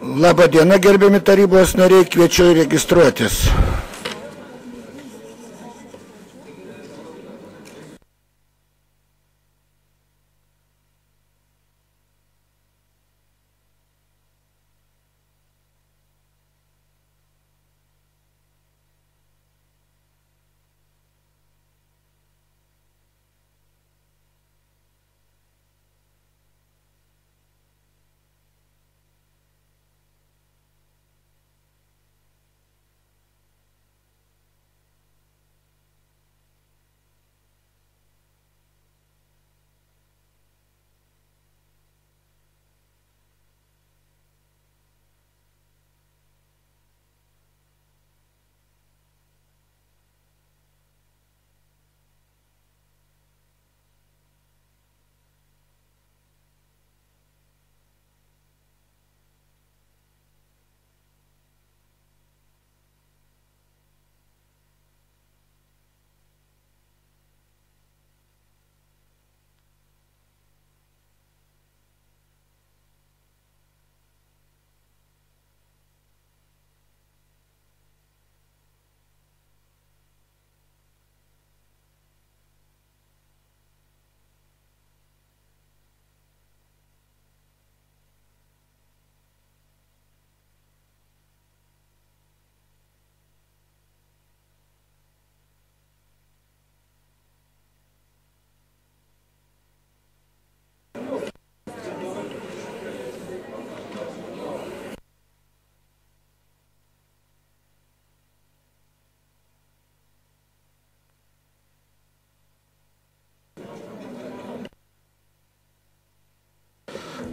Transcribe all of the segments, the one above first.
Labą dieną, gerbiami tarybos nariai, kviečiu registruotis.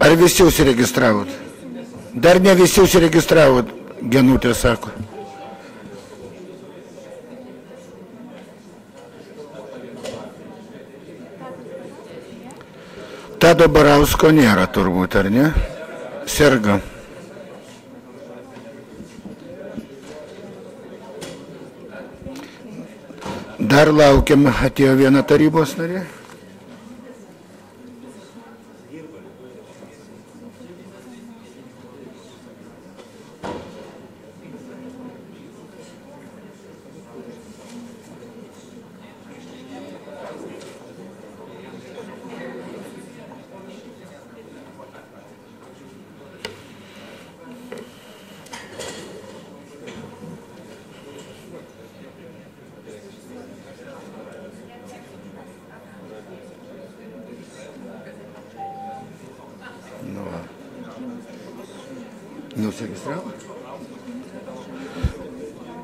Ar visi užsiregistravot? Dar ne visi užsiregistravot, Genutė sako. Tado Barausko nėra turbūt, ar ne? Serga. Dar laukiam, atėjo viena tarybos narė.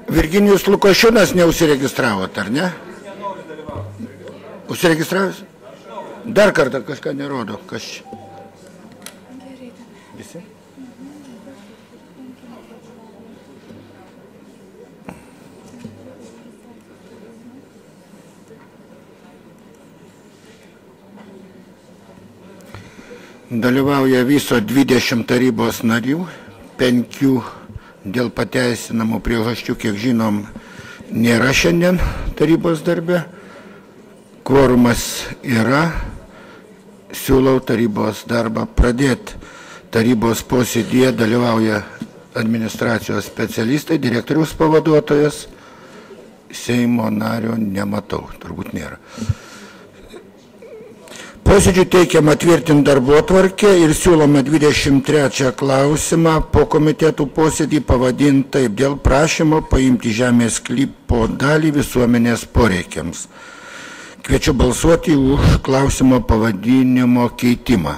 Virginijus Lukošiūnas neužsiregistravot, ar ne? Užsiregistravęs? Dar kartą kažką nerodo. Kas čia? Visi? Dalyvauja viso 20 tarybos narių, 5 dėl pateisinamų priežasčių, kiek žinom, nėra šiandien tarybos darbe. Kvorumas yra. Siūlau tarybos darbą pradėti. Tarybos posėdyje dalyvauja administracijos specialistai, direktoriaus pavaduotojas. Seimo nario nematau, turbūt nėra. Posėdžių teikiama tvirtinti darbotvarkę ir siūloma 23 klausimą po komitetų posėdį pavadinti taip: dėl prašymo paimti žemės sklypo dalį visuomenės poreikiams. Kviečiu balsuoti už klausimo pavadinimo keitimą.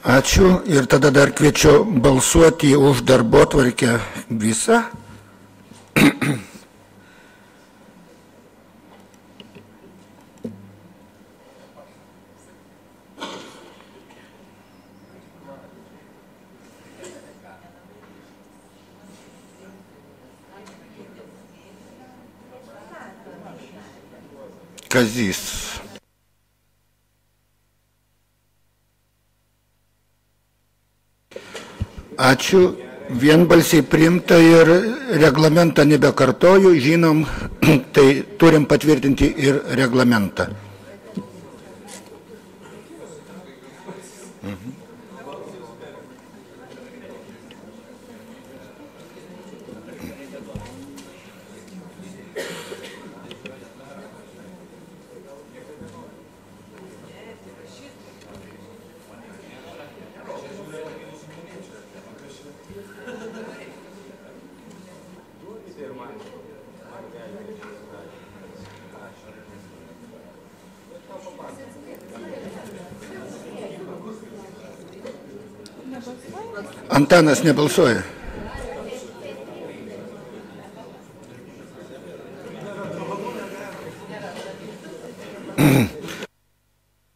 Ačiū ir tada dar kviečiu balsuoti už darbotvarkę visą. Kazys. Ačiū. Vienbalsiai priimta ir reglamentą nebekartoju, žinom, tai turim patvirtinti ir reglamentą. Antanas nebalsuoja.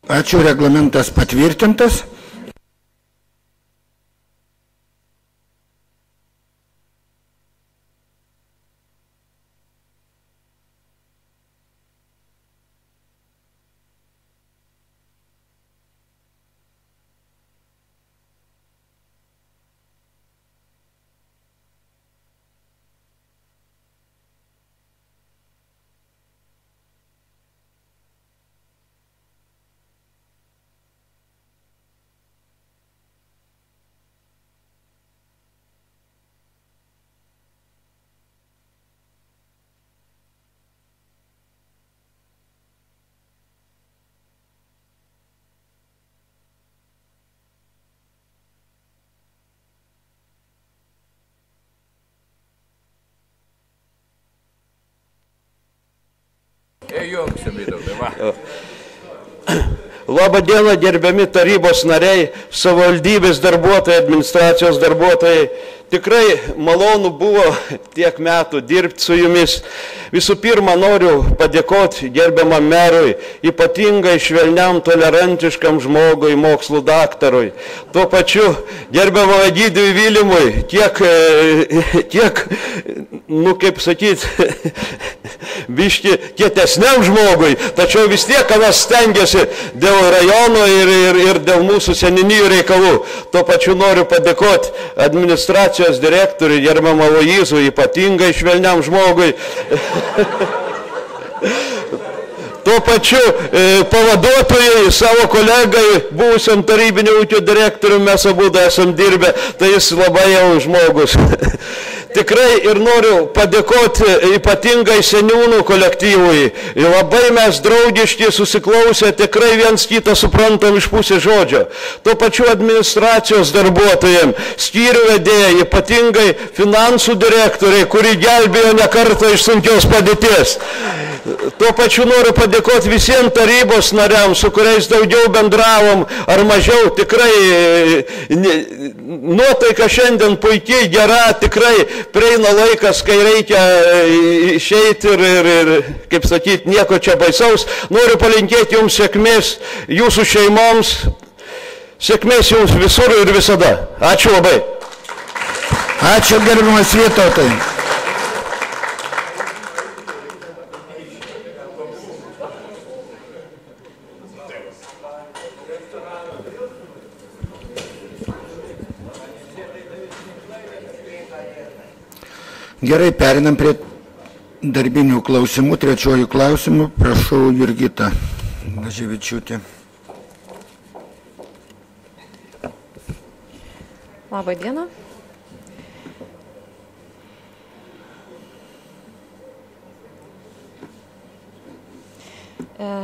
Ačiū, reglamentas patvirtintas. Labą dieną, gerbiami tarybos nariai, savivaldybės darbuotojai, administracijos darbuotojai. Tikrai malonu buvo tiek metų dirbti su jumis. Visų pirma, noriu padėkoti gerbiamam merui, ypatingai švelniam, tolerantiškam žmogui, mokslų daktarui. Tuo pačiu gerbiamam Egidijui Vilimui, tiek, kaip sakyti, biški kietesniam žmogui, tačiau vis tiek, kas stengiasi dėl rajono ir dėl mūsų seniūnijų reikalų. Tuo pačiu noriu padėkoti administracijos direktoriui, gerbiamam Aloyzui, ypatingai švelniam žmogui. Tuo pačiu pavaduotojai, savo kolegai, buvusiam tarybinio ūkio direktoriui, mes abu esam dirbę, tai jis labai jau žmogus. Tikrai ir noriu padėkoti ypatingai seniūnų kolektyvui. Labai mes draugiški, susiklausę, tikrai viens kitą suprantam iš pusės žodžio. Tuo pačiu administracijos darbuotojams, skyrių vedėjai, ypatingai finansų direktoriai, kuri gelbėjo ne kartą iš sunkios padėties. Tuo pačiu noriu padėkoti visiems tarybos nariams, su kuriais daugiau bendravom ar mažiau. Tikrai nuotaika šiandien puikiai gera, tikrai prieina laikas, kai reikia išeiti ir kaip sakyti, nieko čia baisaus. Noriu palinkėti jums sėkmės, jūsų šeimoms, sėkmės jums visur ir visada. Ačiū labai. Ačiū, gerbiamas Vytautai. Gerai, perinam prie darbinių klausimų. Trečiojų klausimų. Prašau, Jurgita Blaževičiūtė. Labą dieną.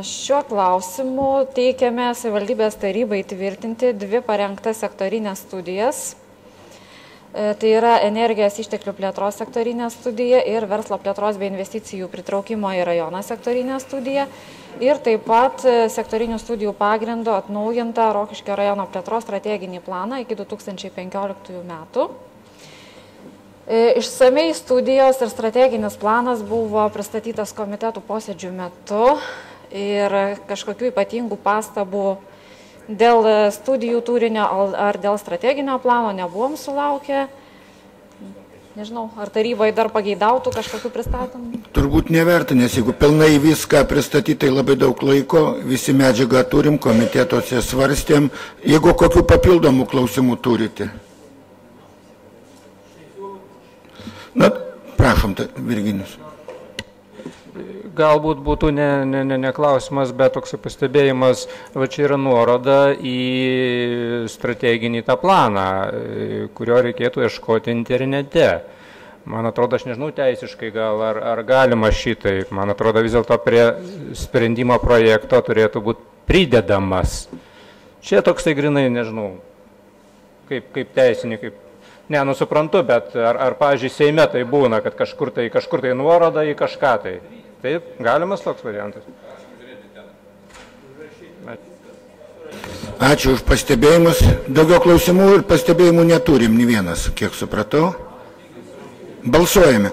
Šiuo klausimu teikiame savivaldybės tarybai tvirtinti dvi parengtas sektorinės studijas. Tai yra energijos išteklių plėtros sektorinė studija ir verslo plėtros bei investicijų pritraukimo į rajoną sektorinė studija. Ir taip pat sektorinių studijų pagrindo atnaujinta Rokiškio rajono plėtros strateginį planą iki 2015 metų. Išsamei studijos ir strateginis planas buvo pristatytas komitetų posėdžių metu ir kažkokių ypatingų pastabų dėl studijų turinio ar dėl strateginio plano nebuvom sulaukę. Nežinau, ar taryboje dar pageidautų kažkokių pristatymų? Turbūt neverta, nes jeigu pilnai viską pristatytai labai daug laiko, visi medžiagą turim, komitetuose svarstėm. Jeigu kokių papildomų klausimų turite? Na, prašom, Virginijus. Galbūt būtų ne klausimas, bet toks pastebėjimas, va čia yra nuoroda į strateginį tą planą, kurio reikėtų ieškoti internete. Man atrodo, aš nežinau teisiškai gal, ar galima šitai. Man atrodo, vis dėlto prie sprendimo projekto turėtų būti pridedamas. Čia toksai grinai, nežinau, kaip teisinį, kaip... Ne, suprantu, bet ar pavyzdžiui, Seime tai būna, kad kažkur tai nuoroda į kažką tai. Taip, galimas toks variantas. Ačiū už pastebėjimus. Daugiau klausimų ir pastebėjimų neturim, nei vienas, kiek supratau. Balsuojame.